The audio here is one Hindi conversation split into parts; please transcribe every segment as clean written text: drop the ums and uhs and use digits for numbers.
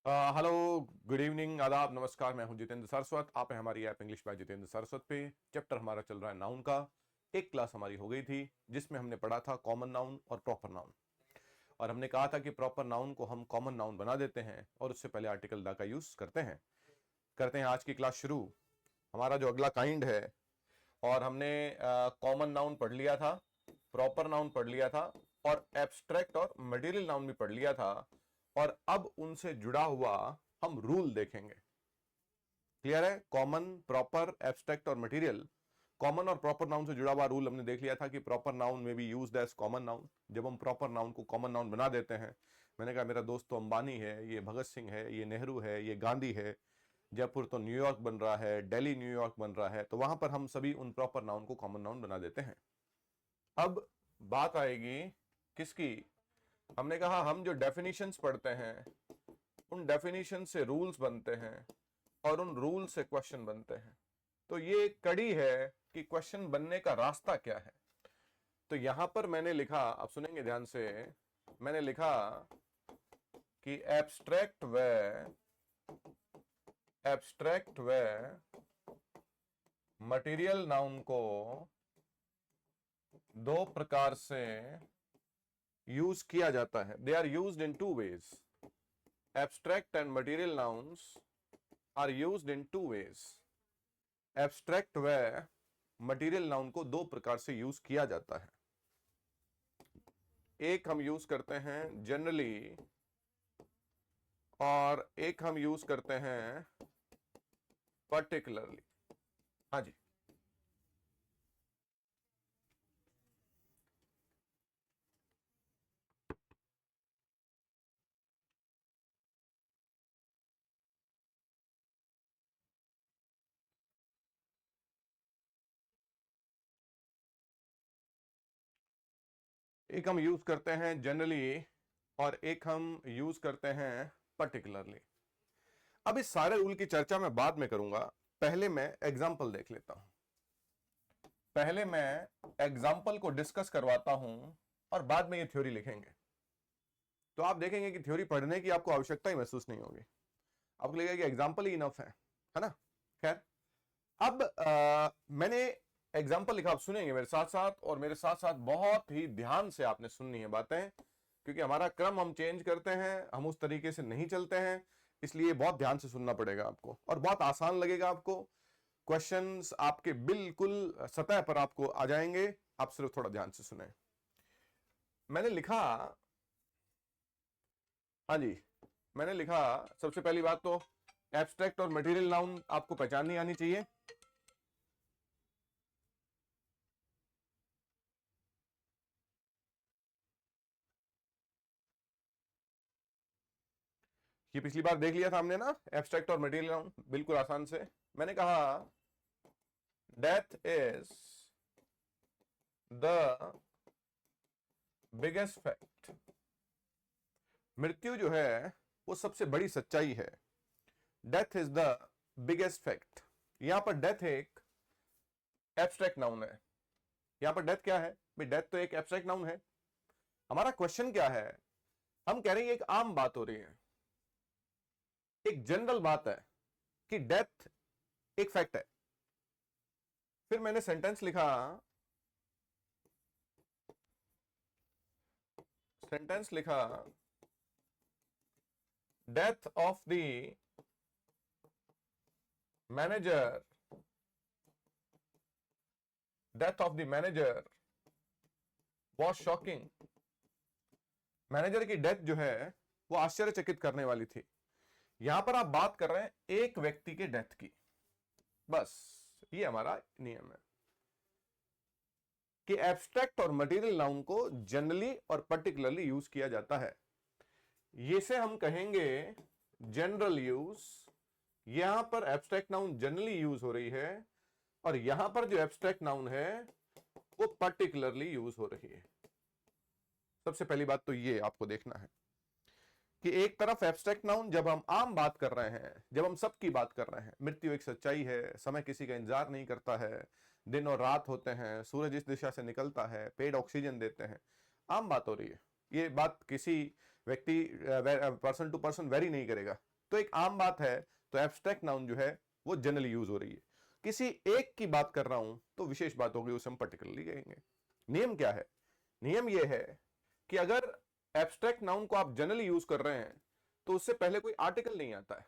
हेलो, गुड इवनिंग, आदाब, नमस्कार। मैं हूं जितेंद्र सरस्वत। आप हैं हमारी app English by Jitendra Saraswat पे। चैप्टर हमारा चल रहा है नाउन का। एक क्लास हमारी हो गई थी जिसमें हमने पढ़ा था कॉमन नाउन और प्रॉपर नाउन। और हमने कहा था कि प्रॉपर नाउन को हम कॉमन नाउन बना देते हैं और उससे पहले आर्टिकल द का यूज करते हैं आज की क्लास शुरू। हमारा जो अगला काइंड है, और हमने कॉमन नाउन पढ़ लिया था, प्रॉपर नाउन पढ़ लिया था, और एब्स्ट्रैक्ट और मटेरियल नाउन भी पढ़ लिया था। और अब उनसे जुड़ा हुआ हम रूल देखेंगे। क्लियर है? कॉमन, प्रॉपर, एब्स्ट्रैक्ट और मटेरियल। कॉमन और प्रॉपर नाउन से जुड़ा हुआ रूल हमने देख लिया था कि प्रॉपर नाउन में be used as common noun. जब हम प्रॉपर नाउन को कॉमन नाउन बना देते हैं, मैंने कहा मेरा दोस्त तो अंबानी है, ये भगत सिंह है, ये नेहरू है, ये गांधी है, जयपुर तो न्यूयॉर्क बन रहा है, दिल्ली न्यूयॉर्क बन रहा है, तो वहां पर हम सभी उन प्रॉपर नाउन को कॉमन नाउन बना देते हैं। अब बात आएगी किसकी? हमने कहा हम जो डेफिनेशंस पढ़ते हैं उन डेफिनेशन से रूल्स बनते हैं और उन रूल से क्वेश्चन बनते हैं। तो ये एक कड़ी है कि क्वेश्चन बनने का रास्ता क्या है। तो यहां पर मैंने लिखा, आप सुनेंगे ध्यान से, मैंने लिखा कि एब्स्ट्रैक्ट व मटेरियल नाउन को दो प्रकार से यूज किया जाता है। They are used in two ways. Abstract and material nouns are used in two ways. Abstract व मटेरियल नाउन को दो प्रकार से यूज किया जाता है। एक हम यूज करते हैं जनरली और एक हम यूज करते हैं पर्टिकुलरली। हाँ जी, एक हम यूज करते हैं जनरली और एक हम यूज करते हैं पर्टिकुलरली। अब इस सारे रूल की चर्चा मैं बाद में करूंगा, पहले मैं एग्जाम्पल देख लेता हूं। पहले मैं एग्जाम्पल को डिस्कस करवाता हूं और बाद में ये थ्योरी लिखेंगे। तो आप देखेंगे कि थ्योरी पढ़ने की आपको आवश्यकता ही महसूस नहीं होगी। आपको लगेगा कि एग्जाम्पल ही इनफ है ना। खैर, अब मैंने एग्जाम्पल लिखा, आप सुनेंगे मेरे साथ साथ, और मेरे साथ साथ बहुत ही ध्यान से आपने सुननी है बातें, क्योंकि हमारा क्रम हम चेंज करते हैं, हम उस तरीके से नहीं चलते हैं, इसलिए बहुत ध्यान से सुनना पड़ेगा आपको और बहुत आसान लगेगा आपको। क्वेश्चंस आपके बिल्कुल सतह पर आपको आ जाएंगे, आप सिर्फ थोड़ा ध्यान से सुने। मैंने लिखा, हाँ जी, मैंने लिखा सबसे पहली बात तो एब्स्ट्रैक्ट और मटेरियल नाउन आपको पहचाननी आनी चाहिए। ये पिछली बार देख लिया था हमने ना, एब्स्ट्रैक्ट और मटेरियल नाउन, बिल्कुल आसान से। मैंने कहा death is the biggest fact. मृत्यु जो है वो सबसे बड़ी सच्चाई है। Death is the biggest fact. यहां पर डेथ एक एब्स्ट्रैक्ट नाउन है। यहां पर डेथ क्या है भाई? डेथ तो एक एब्स्ट्रैक्ट नाउन है। हमारा क्वेश्चन क्या है? हम कह रहे हैं एक आम बात हो रही है, एक जनरल बात है कि डेथ एक फैक्ट है। फिर मैंने सेंटेंस लिखा, सेंटेंस लिखा, death of the manager, death of the manager was shocking. Manager की डेथ जो है वो आश्चर्यचकित करने वाली थी। यहां पर आप बात कर रहे हैं एक व्यक्ति के डेथ की, बस ये हमारा नियम है कि एब्स्ट्रैक्ट और मटेरियल नाउन को जनरली और पर्टिकुलरली यूज किया जाता है। ये से हम कहेंगे जनरल यूज। यहां पर एब्स्ट्रैक्ट नाउन जनरली यूज हो रही है और यहां पर जो एब्स्ट्रैक्ट नाउन है वो पर्टिकुलरली यूज हो रही है। सबसे पहली बात तो ये आपको देखना है कि एक तरफ एब्स्ट्रैक्ट नाउन जब हम आम बात कर रहे हैं, जब हम सबकी बात कर रहे हैं, मृत्यु एक सच्चाई है, समय किसी का इंतजार नहीं करता है, दिन और रात होते हैं, सूरज इस दिशा से निकलता है, पेड़ ऑक्सीजन देते हैं, आम बात हो रही है। ये बात किसी व्यक्ति पर्सन टू पर्सन वेरी नहीं करेगा। तो एक आम बात है, तो एब्स्ट्रैक्ट नाउन जो है वो जनरली यूज हो रही है। किसी एक की बात कर रहा हूं तो विशेष बात होगी, उसे हम पर्टिकुलरली कहेंगे। नियम क्या है? नियम यह है कि अगर एब्स्ट्रैक्ट नाउन को आप जनरली यूज कर रहे हैं तो उससे पहले कोई आर्टिकल नहीं आता है,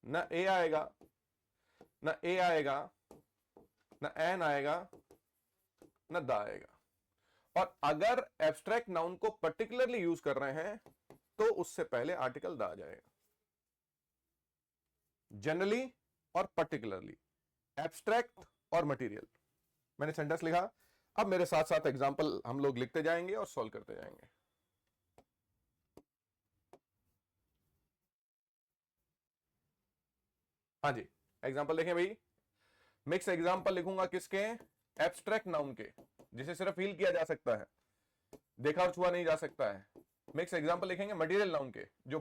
ना ए आएगा, ना ए आएगा, ना एन आएगा, ना द आएगा। और अगर एब्स्ट्रैक्ट नाउन को पर्टिकुलरली यूज कर रहे हैं तो उससे पहले आर्टिकल द आ जाएगा। जनरली और पर्टिकुलरली, एब्स्ट्रैक्ट और मटेरियल। मैंने सेंटेंस लिखा, अब मेरे साथ साथ एग्जांपल हम लोग लिखते जाएंगे और सॉल्व करते जाएंगे। हाँ जी, एग्जांपल देखें भाई। मिक्स एग्जांपल लिखूंगा किसके? एब्स्ट्रैक्ट नाउन के, जिसे सिर्फ फील किया जा सकता है, देखा और छुआ नहीं जा सकता है। मिक्स एग्जांपल लिखेंगे मटेरियल नाउन के, जो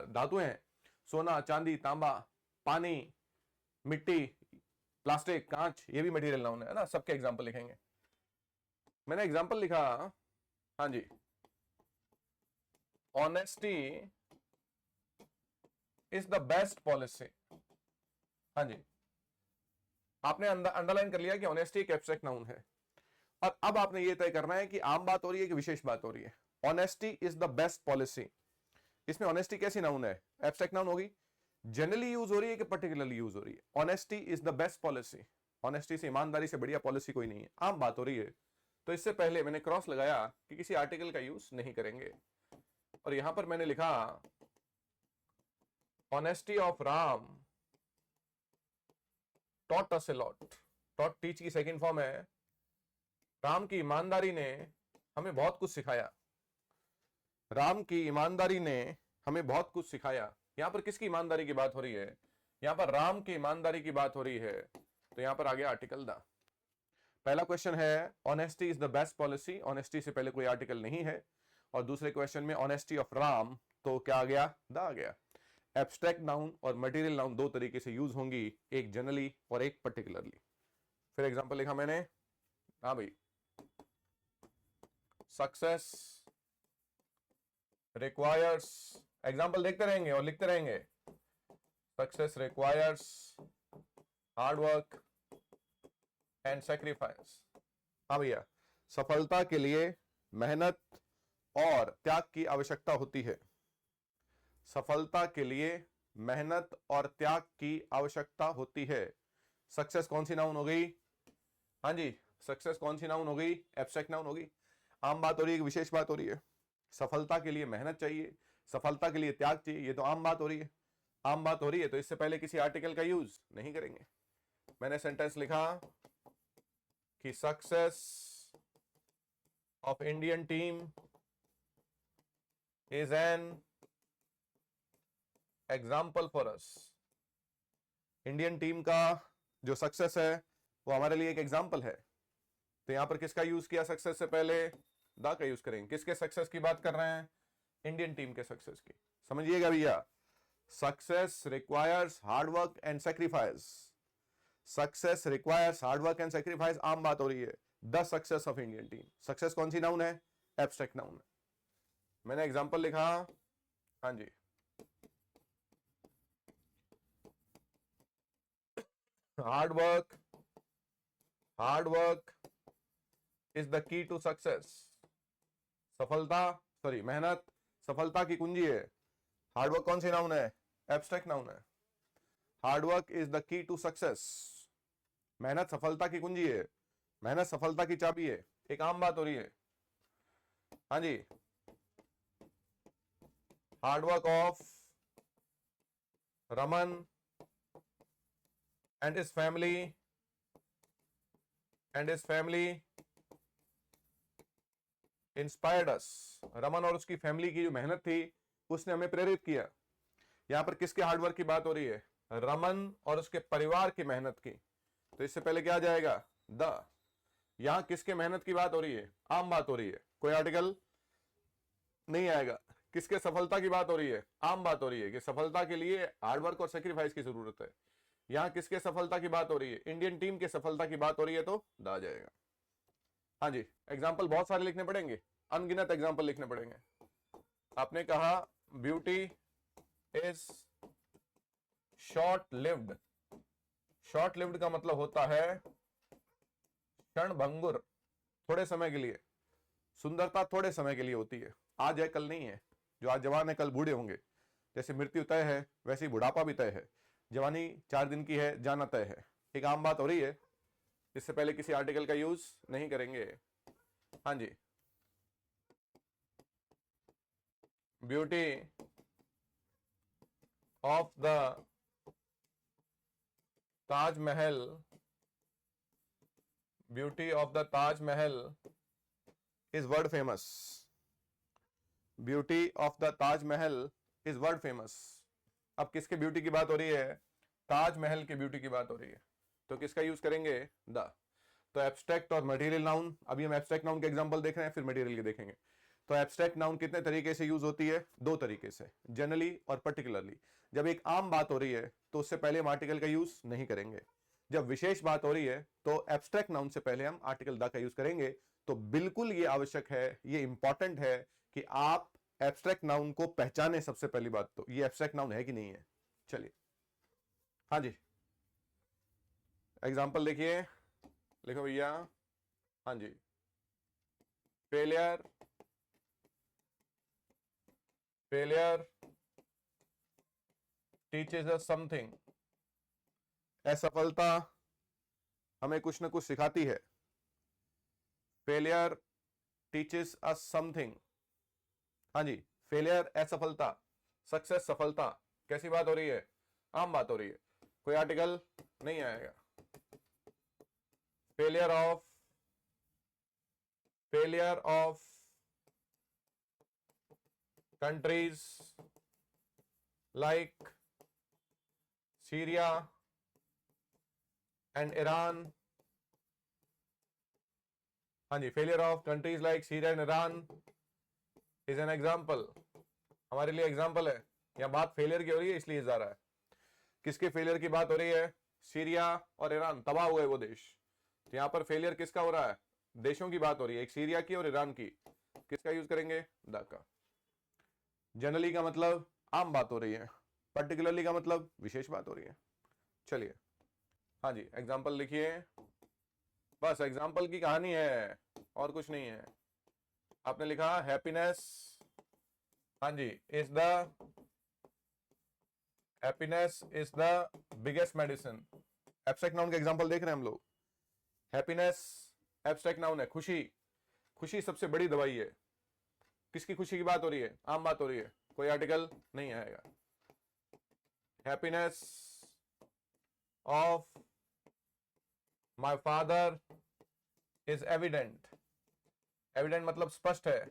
धातु हैं, सोना, चांदी, तांबा, पानी, मिट्टी, प्लास्टिक, कांच, ये भी मटेरियल नाउन है ना, सबके एग्जांपल लिखेंगे। मैंने एग्जांपल लिखा, हाँ जी, honesty is the best policy. हाँ जी, आपने अंडरलाइन कर लिया कि ऑनेस्टी एक एब्स्ट्रैक्ट नाउन है। और अब आपने ये तय करना है कि आम बात हो रही है कि विशेष बात हो रही है। Honesty is the best policy, इसमें ऑनेस्टी कैसी नाउन है? एब्स्ट्रैक्ट नाउन होगी। जनरली यूज हो रही है कि पर्टिकुलरली यूज हो रही है? Honesty is the best policy, honesty से, ईमानदारी से बढ़िया पॉलिसी कोई नहीं है, आम बात हो रही है। तो इससे पहले मैंने क्रॉस लगाया कि किसी आर्टिकल का यूज नहीं करेंगे, और यहां पर मैंने लिखा honesty of Ram taught us a lot. Taught teach की सेकंड फॉर्म है। राम की ईमानदारी ने हमें बहुत कुछ सिखाया। राम की ईमानदारी ने हमें बहुत कुछ सिखाया। यहां पर किसकी ईमानदारी की बात हो रही है? यहां पर राम की ईमानदारी की बात हो रही है, तो यहां पर आ गया आर्टिकल द। पहला क्वेश्चन है honesty is the best policy, honesty से पहले कोई आर्टिकल नहीं है। और दूसरे क्वेश्चन में ऑनेस्टी ऑफ राम, तो क्या आ गया? द आ गया। एब्स्ट्रैक्ट नाउन और मटेरियल नाउन दो तरीके से यूज होंगी, एक जनरली और एक पर्टिकुलरली। फिर एग्जांपल लिखा मैंने, हाँ भाई, सक्सेस रिक्वायर्स, एग्जांपल देखते रहेंगे और लिखते रहेंगे। Success requires hard work and sacrifice. हाँ भैया, सफलता के लिए मेहनत और त्याग की आवश्यकता होती है। सफलता के लिए मेहनत और त्याग की आवश्यकता होती है। सक्सेस कौन सी नाउन हो गई? हाँ जी, सक्सेस कौन सी नाउन हो गई? एब्स्ट्रैक्ट नाउन होगी। आम बात हो रही है कि विशेष बात हो रही है? सफलता के लिए मेहनत चाहिए, सफलता के लिए त्याग चाहिए, ये तो आम बात हो रही है। आम बात हो रही है तो इससे पहले किसी आर्टिकल का यूज नहीं करेंगे। मैंने सेंटेंस लिखा कि success of Indian team is an example for us. Indian team का जो सक्सेस है वो हमारे लिए एक एग्जाम्पल है। तो यहां पर किसका यूज किया सक्सेस से पहले? द का यूज करेंगे। किसके सक्सेस की बात कर रहे हैं? इंडियन टीम के सक्सेस की। समझिएगा भैया, success requires hard work and sacrifice. Success requires hard work and sacrifice, आम बात हो रही है। The success of Indian team, success कौन सी नाउन है? एब्स्ट्रैक्ट नाउन है। मैंने एग्जांपल लिखा, हाँ जी, hard work is the key to success. सफलता, सॉरी, मेहनत सफलता की कुंजी है। हार्डवर्क कौन सी नाउन है? एब्स्ट्रैक्ट नाउन है। Hard work is the key to success. मेहनत सफलता की कुंजी है, मेहनत सफलता की चाबी है। एक आम बात हो रही है। हाँ जी, hard work of Raman and his family inspired us. Raman और उसकी फैमिली की जो मेहनत थी उसने हमें प्रेरित किया। यहां पर किसके हार्डवर्क की बात हो रही है? रमन और उसके परिवार की मेहनत की। तो इससे पहले क्या आ जाएगा? द। यहां किसके मेहनत की बात हो रही है? आम बात हो रही है, कोई आर्टिकल नहीं आएगा। किसके सफलता की बात हो रही है? आम बात हो रही है कि सफलता के लिए हार्डवर्क और सेक्रीफाइस की जरूरत है। यहां किसके सफलता की बात हो रही है? इंडियन टीम के सफलता की बात हो रही है, तो द आ जाएगा। हाँ जी, एग्जाम्पल बहुत सारे लिखने पड़ेंगे, अनगिनत एग्जाम्पल लिखने पड़ेंगे। आपने कहा beauty is short lived, short lived का मतलब होता है क्षणभंगुर, थोड़े समय के लिए। सुंदरता थोड़े समय के लिए होती है, आज है कल नहीं है। जो आज जवान है कल बूढ़े होंगे। जैसे मृत्यु तय है वैसे ही बुढ़ापा भी तय है। जवानी 4 दिन की है, जाना तय है। एक आम बात हो रही है, इससे पहले किसी आर्टिकल का यूज नहीं करेंगे। हाँ जी, beauty of the Taj Mahal, beauty of the Taj Mahal is world famous, beauty of the Taj Mahal is world famous. अब किसके ब्यूटी की बात हो रही है? ताजमहल की ब्यूटी की बात हो रही है, तो किसका यूज करेंगे? द। तो एब्स्ट्रैक्ट और मटेरियल नाउन, अभी हम एब्स्ट्रैक्ट नाउन के एग्जांपल देख रहे हैं, फिर मटेरियल के देखेंगे। तो एब्स्ट्रैक्ट नाउन कितने तरीके से यूज होती है? 2 तरीके से, जनरली और पर्टिकुलरली। जब एक आम बात हो रही है तो उससे पहले हम आर्टिकल का यूज नहीं करेंगे। जब विशेष बात हो रही है तो एब्स्ट्रैक्ट नाउन से पहले हम आर्टिकल द का यूज करेंगे। तो बिल्कुल ये आवश्यक है, ये इंपॉर्टेंट है कि आप एब्स्ट्रैक्ट नाउन को पहचाने। सबसे पहली बात तो ये एब्स्ट्रैक्ट नाउन है कि नहीं है। चलिए, हाँ जी, एग्जांपल देखिए, लिखो भैया। हाँ जी, failure, failure teaches us something, असफलता हमें कुछ ना कुछ सिखाती है। Failure teaches us something. हाँ जी, फेलियर असफलता, सक्सेस सफलता। कैसी बात हो रही है? आम बात हो रही है, कोई आर्टिकल नहीं आएगा। Failure of, failure of countries like Syria and Iran. हाँ जी, failure of countries like Syria and Iran is an example. हमारे लिए एग्जाम्पल है। यहाँ बात फेलियर की हो रही है इसलिए जा रहा है। किसके फेलियर की बात हो रही है? सीरिया और ईरान, तबाह हुए वो देश। तो यहाँ पर फेलियर किसका हो रहा है? देशों की बात हो रही है, एक सीरिया की और ईरान की। किसका यूज करेंगे? द का। जनरली का मतलब आम बात हो रही है, पर्टिकुलरली का मतलब विशेष बात हो रही है। चलिए, हाँ जी, एग्जाम्पल लिखिए। बस एग्जाम्पल की कहानी है और कुछ नहीं है। आपने लिखा हैप्पीनेस, हाँ जी, is the, happiness is the biggest medicine. Abstract noun का एग्जांपल देख रहे हैं हम लोग। हैप्पीनेस एब्स्ट्रैक्ट नाउन है, खुशी, खुशी सबसे बड़ी दवाई है। किसकी खुशी की बात हो रही है? आम बात हो रही है, कोई आर्टिकल नहीं आएगा। Happiness of my father is evident, evident मतलब स्पष्ट है।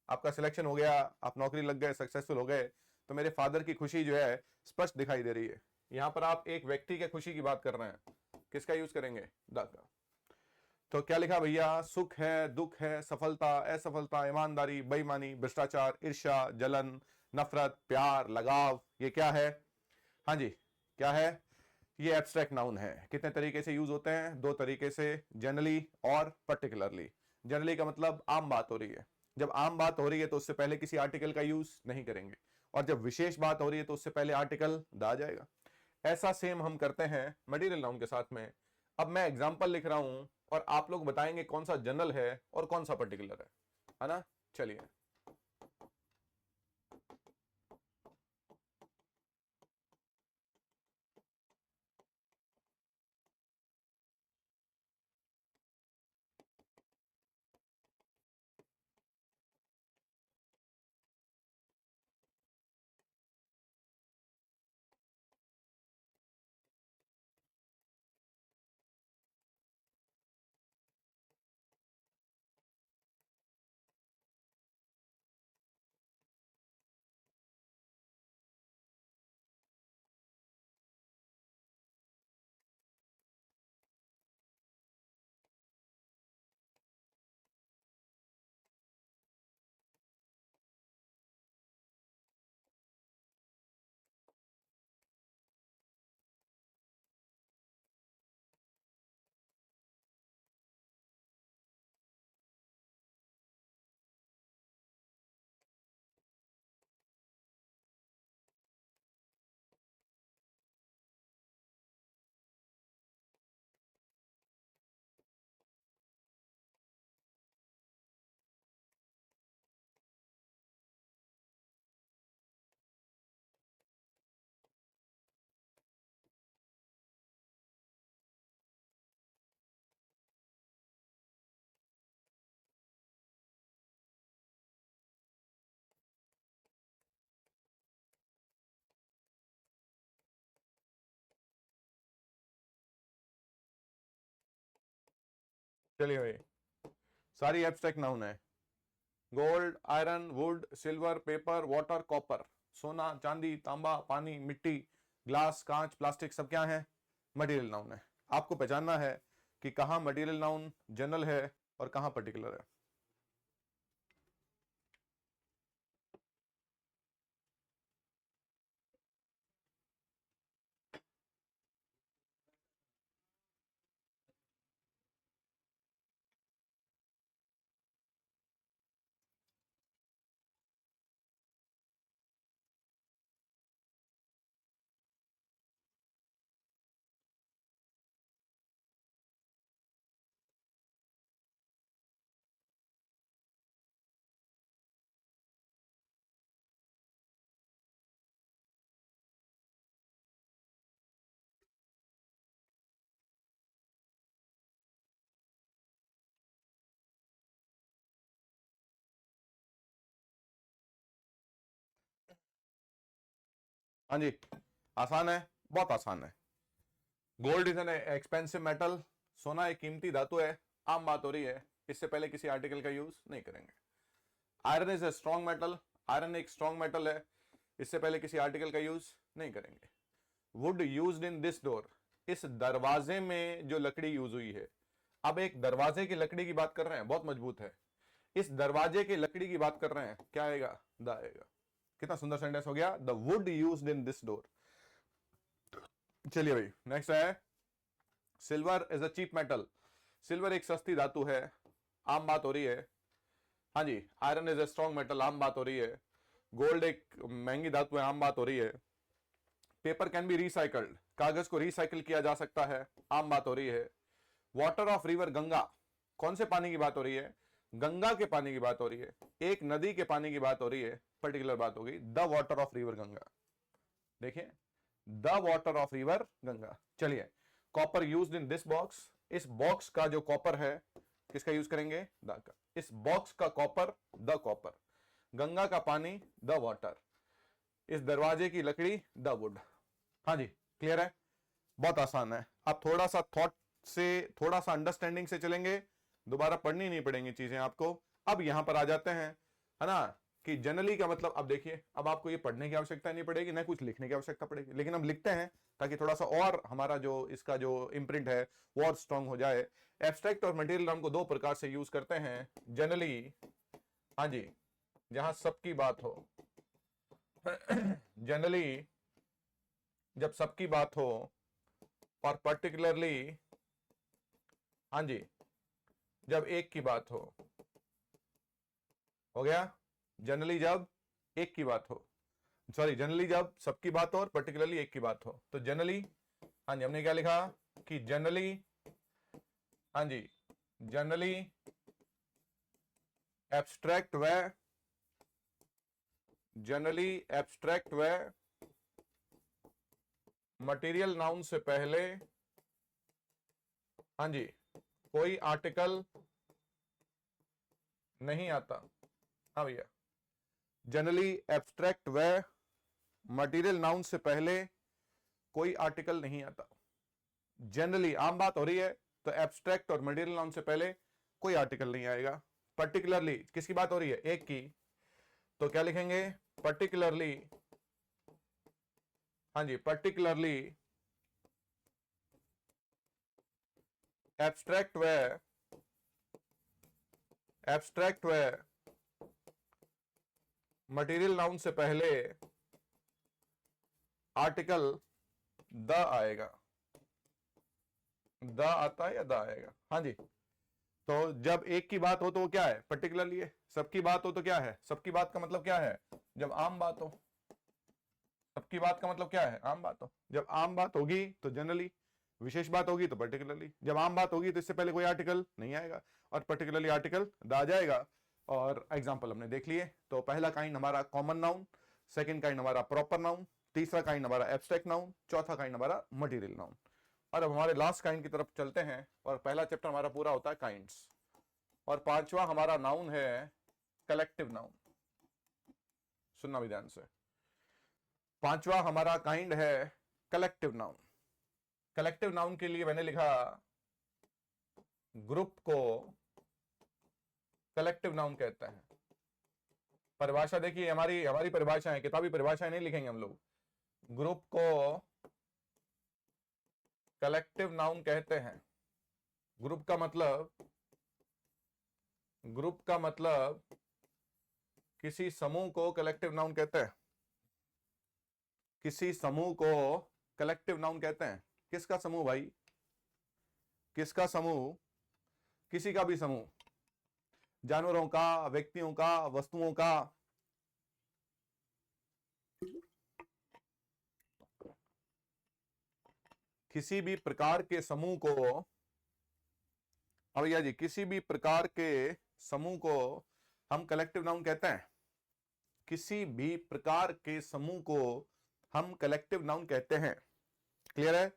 आपका सिलेक्शन हो गया, आप नौकरी लग गए, सक्सेसफुल हो गए, तो मेरे फादर की खुशी जो है स्पष्ट दिखाई दे रही है। यहां पर आप एक व्यक्ति के खुशी की बात कर रहे हैं, किसका यूज करेंगे? द का। तो क्या लिखा भैया? सुख है, दुख है, सफलता, असफलता, ईमानदारी, बेईमानी, भ्रष्टाचार, ईर्ष्या, जलन, नफरत, प्यार, लगाव, ये क्या है? हाँ जी, क्या है? ये एब्स्ट्रैक्ट नाउन है। कितने तरीके से यूज होते हैं? 2 तरीके से, जनरली और पर्टिकुलरली। जनरली का मतलब आम बात हो रही है। जब आम बात हो रही है तो उससे पहले किसी आर्टिकल का यूज नहीं करेंगे, और जब विशेष बात हो रही है तो उससे पहले आर्टिकल द आ जाएगा। ऐसा सेम हम करते हैं मटेरियल नाउन के साथ में। अब मैं एग्जांपल लिख रहा हूं और आप लोग बताएंगे कौन सा जनरल है और कौन सा पर्टिकुलर है ना? चलिए, चलिए भाई, सारी एब्स्ट्रैक्ट नाउन है। Gold, iron, would, silver, paper, water, copper. सोना, चांदी, तांबा, पानी, मिट्टी, ग्लास, कांच, प्लास्टिक, सब क्या है? मटेरियल नाउन है। आपको पहचानना है कि कहां मटेरियल नाउन जनरल है और कहां पर्टिकुलर है। हाँ जी, आसान है, बहुत आसान है। Gold is an expensive metal. सोना एक कीमती धातु है। आम बात हो रही है, इससे पहले किसी आर्टिकल का यूज नहीं करेंगे। Iron is a strong metal. Iron एक स्ट्रॉन्ग मेटल है, इससे पहले किसी आर्टिकल का यूज नहीं करेंगे। Would used in this door. इस दरवाजे में जो लकड़ी यूज हुई है। अब एक दरवाजे की लकड़ी की बात कर रहे हैं, बहुत मजबूत है। इस दरवाजे की लकड़ी की बात कर रहे हैं, क्या आएगा? द आएगा। कितना सुंदर सेंटेंस हो गया, the wood used in this door. चलिए भाई, नेक्स्ट है silver is a cheap metal. Silver एक सस्ती धातु है, आम बात हो रही है। हाँ जी, iron is a strong metal, आम बात हो रही है। गोल्ड एक महंगी धातु है, आम बात हो रही है। पेपर कैन बी रिसाइकल्ड, कागज को रिसाइकिल किया जा सकता है, आम बात हो रही है। वाटर ऑफ रिवर गंगा, कौन से पानी की बात हो रही है? गंगा के पानी की बात हो रही है, एक नदी के पानी की बात हो रही है, पर्टिकुलर बात हो गई the water of river Ganga. देखिए, the water of river Ganga. चलिए, copper used in this box. इस बॉक्स का जो कॉपर है, किसका यूज करेंगे? द का। इस बॉक्स का कॉपर, द कॉपर। गंगा का पानी, द वाटर। इस दरवाजे की लकड़ी, द वुड। हाँ जी, क्लियर है, बहुत आसान है। आप थोड़ा सा थॉट से, थोड़ा सा अंडरस्टैंडिंग से चलेंगे, दोबारा पढ़नी नहीं पड़ेंगी चीजें आपको। अब यहां पर आ जाते हैं, है ना, कि जनरली का मतलब। अब देखिए, अब आपको ये पढ़ने की आवश्यकता नहीं पड़ेगी, ना कुछ लिखने की आवश्यकता पड़ेगी, लेकिन हम लिखते हैं ताकि थोड़ा सा और हमारा जो इसका जो इम्प्रिंट है वो और स्ट्रांग हो जाए। एब्स्ट्रैक्ट और मटेरियल नाउन को दो प्रकार से यूज करते हैं जनरली। हाँ जी, जहां सबकी बात हो। जनरली जब सबकी बात हो, और पर्टिकुलरली, हाँ जी, जब एक की बात हो गया। जनरली जब एक की बात हो, सॉरी, जनरली जब सबकी बात हो और पर्टिकुलरली एक की बात हो, तो जनरली, हाँ जी, हमने क्या लिखा कि जनरली, हाँ जी, जनरली एब्स्ट्रैक्ट व, जनरली एब्स्ट्रैक्ट व मटेरियल नाउन से पहले, हाँ जी, कोई आर्टिकल नहीं आता। हाँ भैया, जनरली एब्स्ट्रैक्ट व मटेरियल नाउन से पहले कोई आर्टिकल नहीं आता। जनरली आम बात हो रही है, तो एब्स्ट्रैक्ट और मटेरियल नाउन से पहले कोई आर्टिकल नहीं आएगा। पर्टिकुलरली किसकी बात हो रही है? एक की, तो क्या लिखेंगे? पर्टिकुलरली, हाँ जी, पर्टिकुलरली एब्स्ट्रैक्ट व, एब्स्ट्रैक्ट व मटेरियल नाउन से पहले आर्टिकल द आएगा। द आता है या द आएगा? हाँ जी, तो जब एक की बात हो तो वो क्या है? पर्टिकुलरली है। सबकी बात हो तो क्या है? सबकी बात का मतलब क्या है? जब आम बात हो। सबकी बात का मतलब क्या है? आम बात हो। जब आम बात होगी तो जनरली, विशेष बात होगी तो पर्टिकुलरली। जब आम बात होगी तो इससे पहले कोई आर्टिकल नहीं आएगा, और पर्टिकुलरली आर्टिकल द आ जाएगा। और एग्जाम्पल हमने देख लिए। तो पहला काइंड हमारा कॉमन नाउन, सेकंड काइंड हमारा प्रॉपर नाउन, तीसरा काइंड हमारा एब्स्ट्रैक्ट नाउन, चौथा काइंड हमारा मटेरियल नाउन। और अब हमारे लास्ट काइंड की तरफ चलते हैं, और पहला चैप्टर हमारा पूरा होता है काइंड्स। और पांचवा हमारा नाउन है कलेक्टिव नाउन। सुनना भी ध्यान से, पांचवा हमारा काइंड है कलेक्टिव नाउन। कलेक्टिव नाउन के लिए मैंने लिखा ग्रुप को कलेक्टिव नाउन कहते हैं। परिभाषा देखिए, हमारी हमारी परिभाषा है, किताबी परिभाषाएं नहीं लिखेंगे हम लोग। ग्रुप को कलेक्टिव नाउन कहते हैं। ग्रुप का मतलब किसी समूह को कलेक्टिव नाउन कहते हैं। किसी समूह को कलेक्टिव नाउन कहते हैं। किसका समूह भाई? किसका समूह? किसी का भी समूह, जानवरों का, व्यक्तियों का, वस्तुओं का। किसी भी प्रकार के समूह को, अब भैया जी, किसी भी प्रकार के समूह को हम कलेक्टिव नाउन कहते हैं। किसी भी प्रकार के समूह को हम कलेक्टिव नाउन कहते हैं। क्लियर है?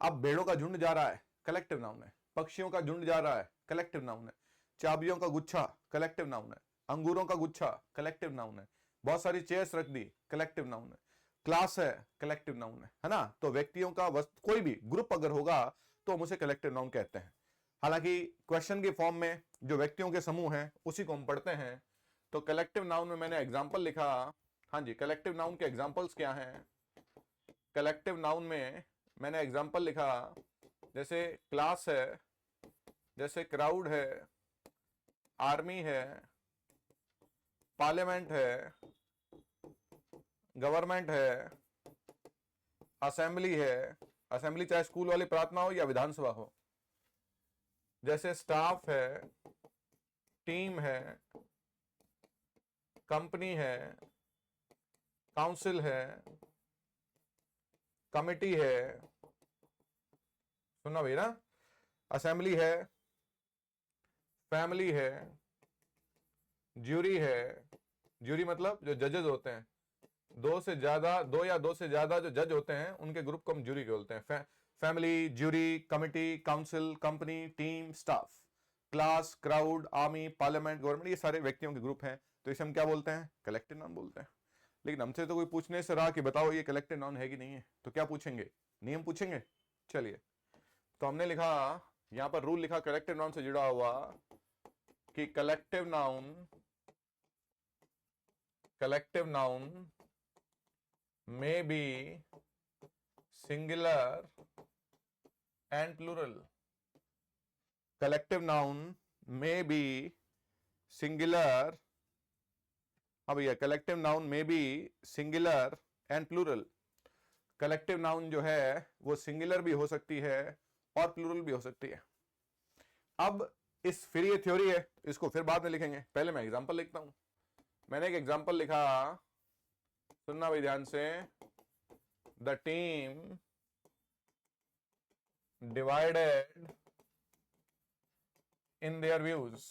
अब भेड़ों का झुंड जा रहा है, कलेक्टिव नाउन है। पक्षियों का झुंड जा रहा है, कलेक्टिव नाउन है। चाबियों का गुच्छा कलेक्टिव नाउन है। अंगूरों का गुच्छा कलेक्टिव नाउन है। बहुत सारी चेयर्स रख दी, कलेक्टिव नाउन है। क्लास है, कलेक्टिव नाउन है ना? तो व्यक्तियों का, कोई भी ग्रुप अगर होगा तो हम उसे कलेक्टिव नाउन कहते हैं। हालांकि क्वेश्चन के फॉर्म में जो व्यक्तियों के समूह हैं उसी को हम पढ़ते हैं। तो कलेक्टिव नाउन में मैंने एग्जाम्पल लिखा। हाँ जी, कलेक्टिव नाउन के एग्जाम्पल्स क्या हैं? कलेक्टिव नाउन में मैंने एग्जाम्पल लिखा, जैसे क्लास है, जैसे क्राउड है, आर्मी है, पार्लियामेंट है, गवर्नमेंट है, असेंबली है। असेंबली चाहे स्कूल वाली प्रार्थना हो या विधानसभा हो। जैसे स्टाफ है, टीम है, कंपनी है, काउंसिल है, कमिटी है। सुनना भाई ना? असेंबली है, फैमिली है, ज्यूरी है। ज्यूरी मतलब जो जजेस होते हैं, दो या दो से ज्यादा जो जज होते हैं उनके ग्रुप को हम ज्यूरी बोलते हैं। Family, jury, committee, council, company, team, staff, class, crowd, army, parliament, government, ये सारे व्यक्तियों के ग्रुप हैं। तो इसे हम क्या बोलते हैं? कलेक्टिव नाउन बोलते हैं। लेकिन हमसे तो कोई पूछने से रहा कि बताओ ये कलेक्टिव नाउन है कि नहीं है, तो क्या पूछेंगे? नियम पूछेंगे। चलिए, तो हमने लिखा, यहां पर रूल लिखा कलेक्टिव नाउन से जुड़ा हुआ कि collective noun may be singular and plural. Collective noun may be singular. अब भैया, collective noun may be singular and plural. Collective noun जो है वो singular भी हो सकती है और plural भी हो सकती है। अब इस फिर ये थ्योरी है, इसको फिर बाद में लिखेंगे, पहले मैं एग्जांपल लिखता हूं। मैंने एक एग्जांपल लिखा, सुनना भाई ध्यान से। The team divided in their views.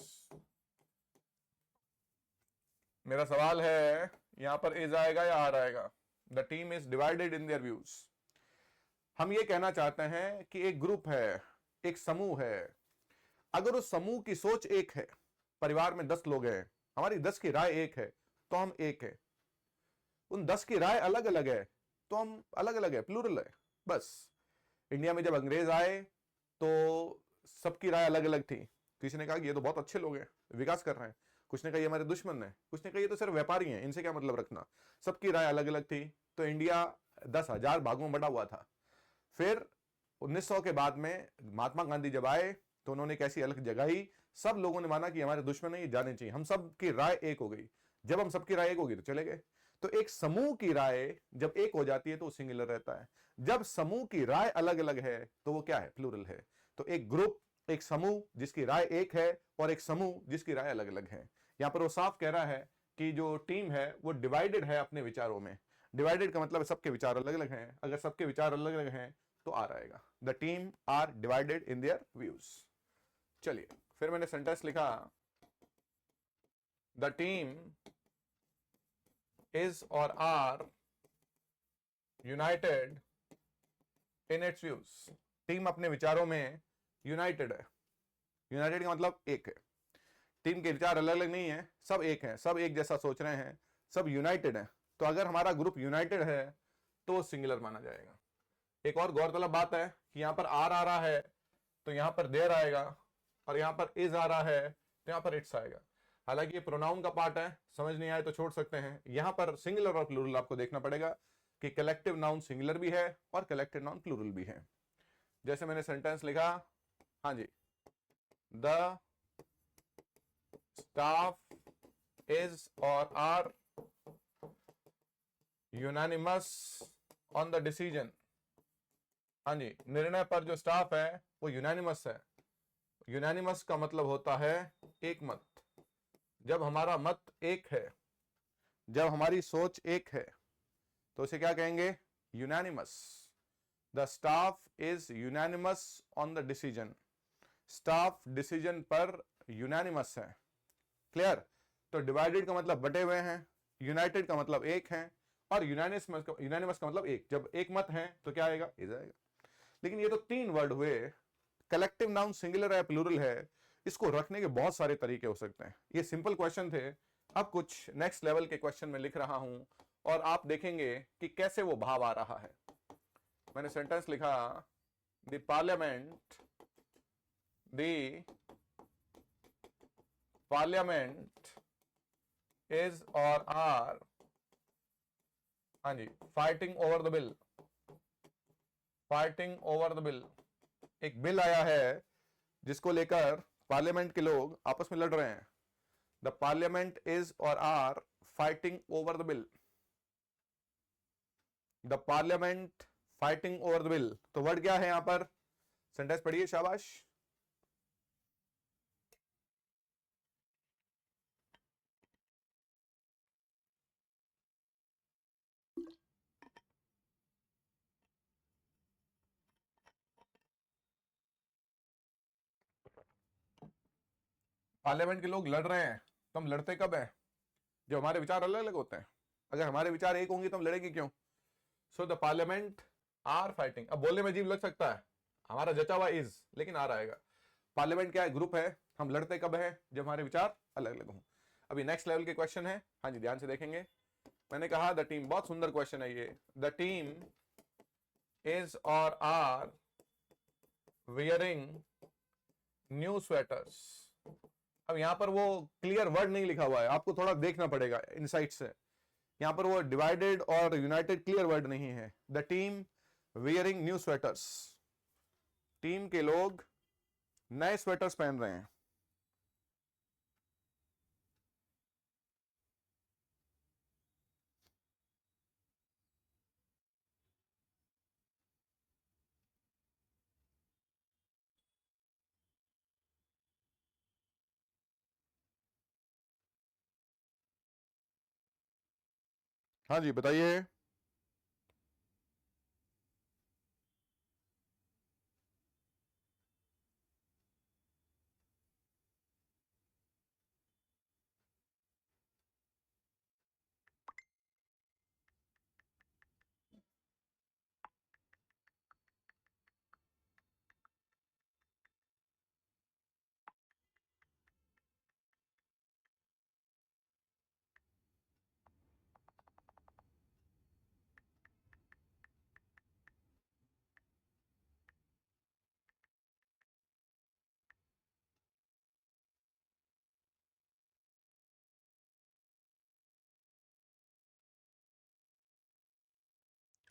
मेरा सवाल है, यहां पर इज आएगा या आर आएगा? The team is divided in their views. हम ये कहना चाहते हैं कि एक ग्रुप है, एक समूह है। अगर उस समूह की सोच एक है, परिवार में 10 लोग हैं, हमारी 10 की राय एक है, तो हम एक है। उन 10 की राय अलग अलग है तो हम अलग अलग है, प्लूरल है। बस इंडिया में जब अंग्रेज आए तो सबकी राय अलग अलग थी। किसी ने कहा कि ये तो बहुत अच्छे लोग हैं, विकास कर रहे हैं। कुछ ने कहा ये हमारे दुश्मन है। कुछ ने कहा ये तो सिर्फ व्यापारी हैं, इनसे क्या मतलब रखना। सबकी राय अलग अलग थी। तो इंडिया 10,000 भागों में बटा हुआ था। फिर 1900 के बाद में महात्मा गांधी जब आए तो उन्होंने कैसी अलग जगाई, सब लोगों ने माना कि हमारे दुश्मन है, ये जाने चाहिए। हम सबकी राय एक हो गई। जब हम सबकी राय एक होगी तो चले गए। तो एक समूह की राय जब एक हो जाती है तो सिंगुलर रहता है। जब समूह की राय अलग अलग है तो वो क्या है? प्लूरल है। तो एक ग्रुप, एक समूह जिसकी राय एक है और एक समूह जिसकी राय अलग अलग है। यहां पर वो साफ कह रहा है कि जो टीम है वो डिवाइडेड है अपने विचारों में। डिवाइडेड का मतलब सबके विचार अलग अलग हैं। अगर सबके विचार अलग अलग हैं तो आर आएगा। The team are divided in their views. चलिए, फिर मैंने सेंटेंस लिखा, the team is or are united in its views. Team अपने विचारों में यूनाइटेड है। यूनाइटेड का मतलब एक है। टीम के विचार अलग अलग नहीं है, सब एक हैं, सब एक जैसा सोच रहे हैं, सब यूनाइटेड है। तो अगर हमारा ग्रुप यूनाइटेड है तो सिंगुलर माना जाएगा। एक और गौरतलब बात है कि यहां पर आर आ रहा है तो यहां पर देयर आएगा। और यहाँ पर इज आ रहा है तो यहाँ पर इट्स आएगा। हालांकि ये प्रोनाउन का पार्ट है, समझ नहीं आए तो छोड़ सकते हैं। यहाँ पर सिंगुलर और प्लूरल आपको देखना पड़ेगा कि कलेक्टिव नाउन सिंगुलर भी है और कलेक्टिव नाउन प्लूरल भी है। जैसे मैंने सेंटेंस लिखा, हाँ जी, द स्टाफ इज और are unanimous on the decision. हाँ जी, निर्णय पर जो स्टाफ है वो यूनानिमस है। यूनानिमस का मतलब होता है एक मत। जब हमारा मत एक है, जब हमारी सोच एक है, तो उसे क्या कहेंगे? Unanimous. The staff is unanimous on the decision. Staff decision पर यूनानिमस है। क्लियर? तो डिवाइडेड का मतलब बटे हुए हैं, यूनाइटेड का मतलब एक है, और यूनानिमस का मतलब एक। जब एक मत है तो क्या आएगा? इज आएगा। लेकिन ये तो तीन वर्ड हुए। कलेक्टिव नाउन सिंगुलर है प्लूरल है, इसको रखने के बहुत सारे तरीके हो सकते हैं। ये सिंपल क्वेश्चन थे, अब कुछ नेक्स्ट लेवल के क्वेश्चन में लिख रहा हूं और आप देखेंगे कि कैसे वो भाव आ रहा है। मैंने सेंटेंस लिखा, द पार्लियामेंट इज और आर, हाँ जी, fighting over the bill. Fighting over the bill, एक बिल आया है जिसको लेकर पार्लियामेंट के लोग आपस में लड़ रहे हैं। द पार्लियामेंट इज और are fighting over the bill. The parliament fighting over the bill, तो वर्ड क्या है यहां पर? सेंटेंस पढ़िए, शाबाश। पार्लियामेंट के लोग लड़ रहे हैं, तो हम लड़ते कब है? जब हमारे विचार अलग अलग होते हैं। अगर हमारे विचार एक होंगे तो हम लड़ेंगे क्यों? So the parliament are fighting. अब बोलने में अजीब लग सकता है, हमारा जचा हुआ इज, लेकिन आर आएगा। पार्लियामेंट क्या है? ग्रुप है। हम लड़ते कब है? जब हमारे विचार अलग अलग हों। अभी नेक्स्ट लेवल के क्वेश्चन है, हाँ जी, ध्यान से देखेंगे। मैंने कहा द टीम, बहुत सुंदर क्वेश्चन है ये। द टीम इज और आर वियरिंग न्यू स्वेटर्स। अब यहां पर वो क्लियर वर्ड नहीं लिखा हुआ है, आपको थोड़ा देखना पड़ेगा इनसाइट से। यहां पर वो डिवाइडेड और यूनाइटेड क्लियर वर्ड नहीं है। The team wearing new sweaters, team के लोग नए स्वेटर्स पहन रहे हैं। हाँ जी, बताइए।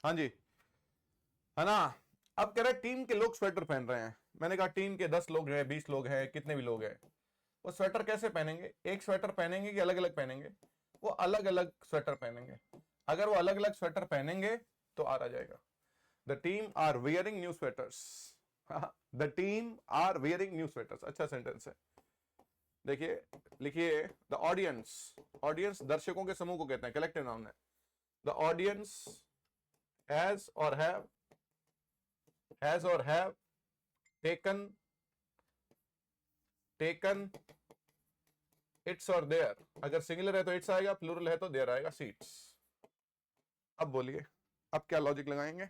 हाँ जी, है ना। अब कह रहे टीम के लोग स्वेटर पहन रहे हैं। मैंने कहा टीम के 10 लोग हैं, 20 लोग हैं, कितने भी लोग हैं, वो स्वेटर कैसे पहनेंगे? एक स्वेटर पहनेंगे कि अलग अलग पहनेंगे? वो अलग अलग स्वेटर पहनेंगे। अगर वो अलग अलग स्वेटर पहनेंगे तो आ जाएगा, the team are wearing new sweaters. The team are wearing new sweaters, अच्छा सेंटेंस है। देखिए, लिखिए, द ऑडियंस, ऑडियंस दर्शकों के समूह को कहते हैं, कलेक्टिव नाउन है। द ऑडियंस हैज और हैव टेकन इट्स और देयर। अगर सिंगुलर है तो इट्स आएगा, प्लूरल है तो देयर आएगा, सीट्स। अब बोलिए, अब क्या लॉजिक लगाएंगे?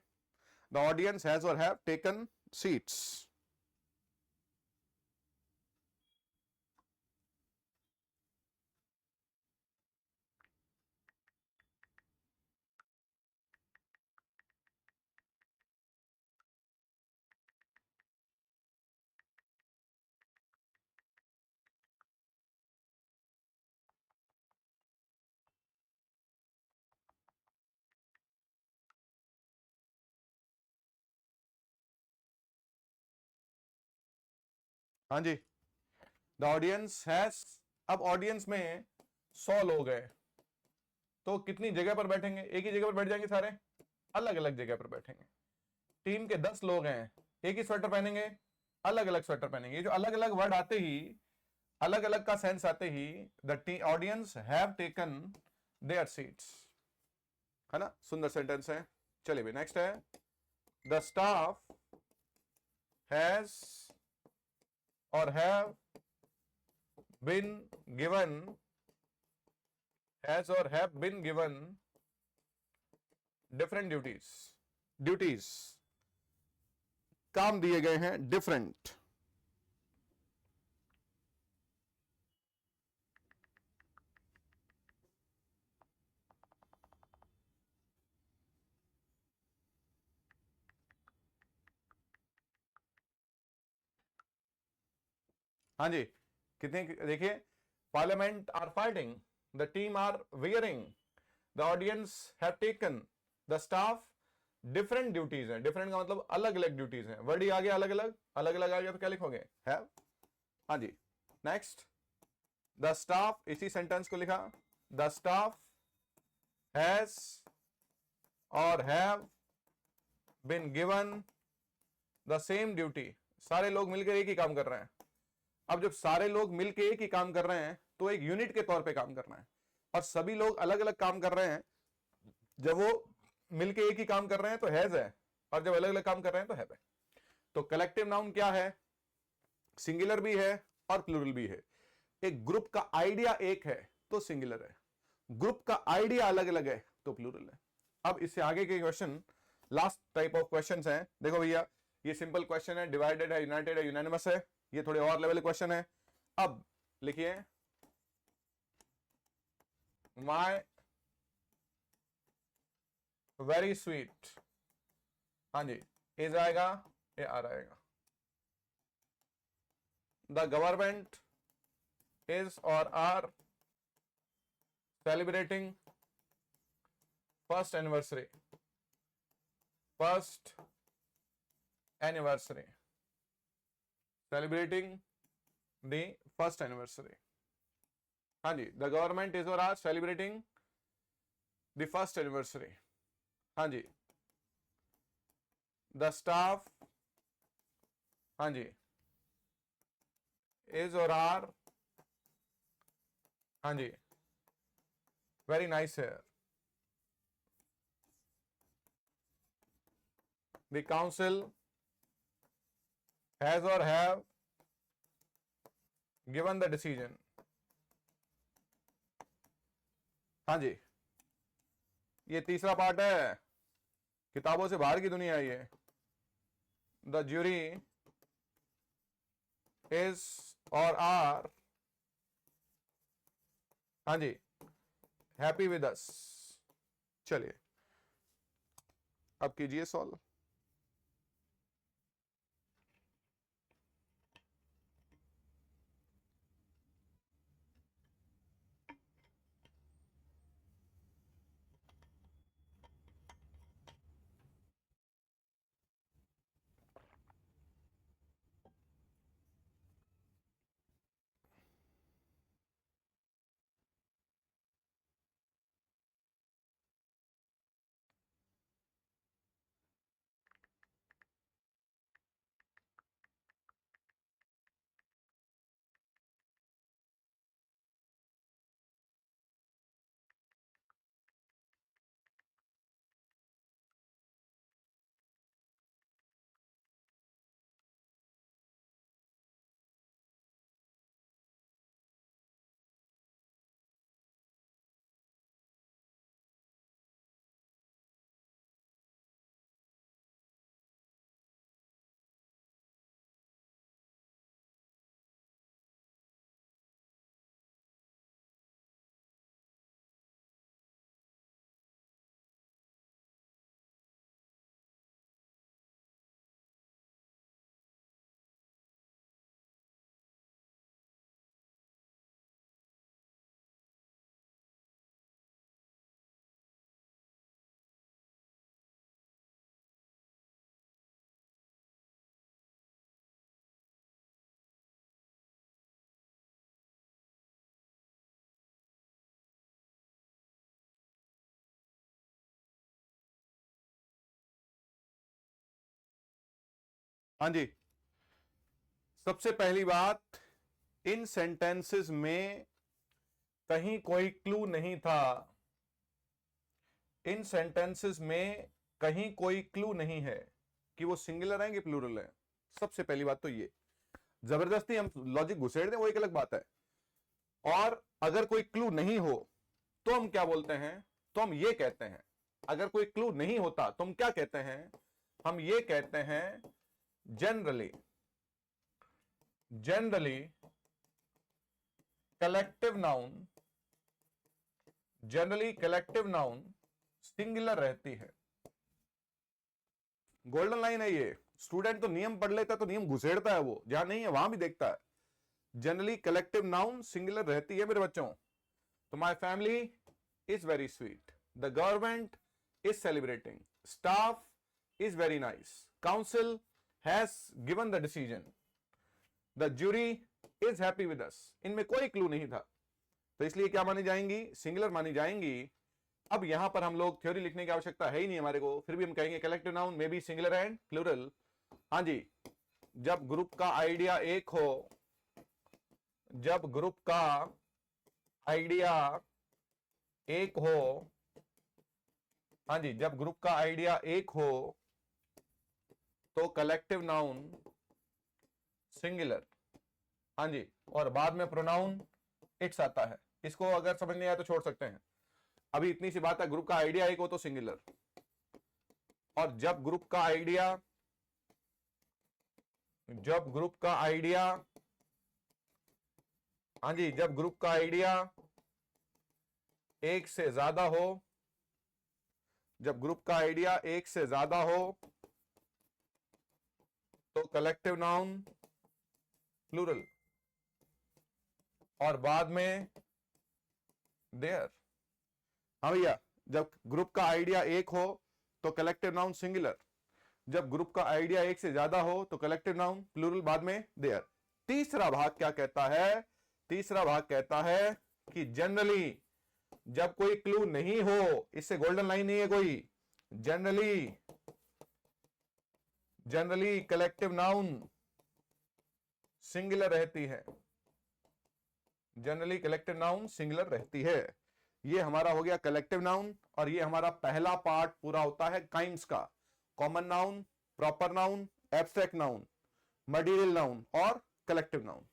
द ऑडियंस हैज और हैव टेकन सीट्स। हाँ जी, द ऑडियंस हैज, अब ऑडियंस में 100 लोग हैं तो कितनी जगह पर बैठेंगे? एक ही जगह पर बैठ जाएंगे सारे? अलग अलग जगह पर बैठेंगे। टीम के 10 लोग हैं, एक ही स्वेटर पहनेंगे? अलग अलग स्वेटर पहनेंगे। ये जो अलग अलग वर्ड आते ही, अलग अलग का सेंस आते ही, the audience have taken their seats, है ना? सुंदर सेंटेंस है। चलिए भाई नेक्स्ट है, द स्टाफ हैज और हैव बीन गिवन, हैज और have been given different duties, duties, काम दिए गए हैं डिफरेंट। हाँ जी, कितने देखिए, parliament are fighting, the team are wearing, the audience have taken, the staff different duties हैं। डिफरेंट का मतलब अलग अलग ड्यूटीज हैं। वर्ड ही आ गया अलग अलग, अलग अलग आ गया तो क्या लिखोगे? हैव। हाँ जी, नेक्स्ट, द स्टाफ, इसी सेंटेंस को लिखा, द स्टाफ हैज और have been given the same duty, सारे लोग मिलकर एक ही काम कर रहे हैं। अब जब सारे लोग मिलकर एक ही काम कर रहे हैं तो एक यूनिट के तौर पे काम करना है, और सभी लोग अलग अलग काम कर रहे हैं। जब वो मिलके एक ही काम कर रहे हैं तो हैज है, और जब अलग अलग काम कर रहे हैं तो हैव है। तो कलेक्टिव नाउन क्या है? सिंगुलर भी है और प्लूरल भी है। एक ग्रुप का आइडिया एक है तो सिंगुलर है, ग्रुप का आइडिया अलग अलग है तो प्लूरल है। अब इससे आगे के question, last type of questions हैं। देखो भैया, ये सिंपल क्वेश्चन है, डिवाइडेड है, यूनाइटेड है, यूनानिमस है, ये थोड़े और लेवल क्वेश्चन है। अब लिखिए, माय वेरी स्वीट, हाँ जी, इज आएगा, ये आ रहेगा। The government is or are celebrating first anniversary, first anniversary, celebrating the first anniversary। हाँ जी, the government is or are celebrating the first anniversary। हाँ जी, the staff, हाँ जी, is or are, हाँ जी, very nice here। The council has or have given the decision। हाँ जी, ये तीसरा पार्ट है, किताबों से बाहर की दुनिया है ये। द ज्यूरी इज और आर, हाँ जी, हैप्पी विद अस। चलिए अब कीजिए सॉल्व। हाँ जी, सबसे पहली बात, इन सेंटेंसेस में कहीं कोई क्लू नहीं था। इन सेंटेंसेस में कहीं कोई क्लू नहीं है कि वो सिंगुलर है कि प्लूरल है। सबसे पहली बात तो ये, जबरदस्ती हम लॉजिक घुसेड़ दें वो एक अलग बात है, और अगर कोई क्लू नहीं हो तो हम क्या बोलते हैं, तो हम ये कहते हैं, अगर कोई क्लू नहीं होता तो हम क्या कहते हैं, हम ये कहते हैं जनरली कलेक्टिव नाउन सिंगुलर रहती है। गोल्डन लाइन है ये। स्टूडेंट तो नियम पढ़ लेता है तो नियम घुसेड़ता है, वो जहां नहीं है वहां भी देखता है। जनरली कलेक्टिव नाउन सिंगुलर रहती है मेरे बच्चों। तो my family is very sweet, the government is celebrating, staff is very nice, council has given the decision, the jury is happy with us. इनमें कोई क्लू नहीं था, तो इसलिए क्या मानी जाएंगी, सिंगुलर मानी जाएंगी। अब यहां पर हम लोग थ्योरी लिखने की आवश्यकता है ही नहीं हमारे को, फिर भी हम कहेंगे कलेक्टिव नाउन में बी सिंगुलर एंड प्लूरल। हाँ जी, जब ग्रुप का आइडिया एक हो, जब ग्रुप का आइडिया एक हो, हाँ जी, जब ग्रुप का आइडिया एक हो तो कलेक्टिव नाउन सिंगुलर। हाँ जी, और बाद में प्रोनाउन इट्स आता है। इसको अगर समझ नहीं आया तो छोड़ सकते हैं। अभी इतनी सी बात है, ग्रुप का आइडिया एक हो तो सिंगुलर, और जब ग्रुप का आइडिया हाँ जी, जब ग्रुप का आइडिया एक से ज्यादा हो, जब ग्रुप का आइडिया एक से ज्यादा हो तो कलेक्टिव नाउन प्लूरल, और बाद में देयर। हाँ भैया, जब ग्रुप का आइडिया एक हो तो कलेक्टिव नाउन सिंगुलर, जब ग्रुप का आइडिया एक से ज्यादा हो तो कलेक्टिव नाउन प्लूरल, बाद में देयर। तीसरा भाग क्या कहता है, तीसरा भाग कहता है कि जनरली जब कोई क्लू नहीं हो, इससे गोल्डन लाइन नहीं है कोई, जनरली कलेक्टिव नाउन सिंगुलर रहती है, जनरली कलेक्टिव नाउन सिंगुलर रहती है। ये हमारा हो गया कलेक्टिव नाउन, और ये हमारा पहला पार्ट पूरा होता है काइंड्स का, common noun, proper noun, abstract noun, material noun और collective noun.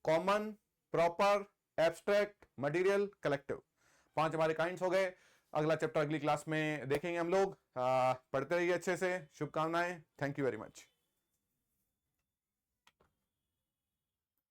Common, proper, abstract, material, collective, 5 हमारे काइंड्स हो गए। अगला चैप्टर अगली क्लास में देखेंगे हम लोग। पढ़ते रहिए अच्छे से, शुभकामनाएं। Thank you very much.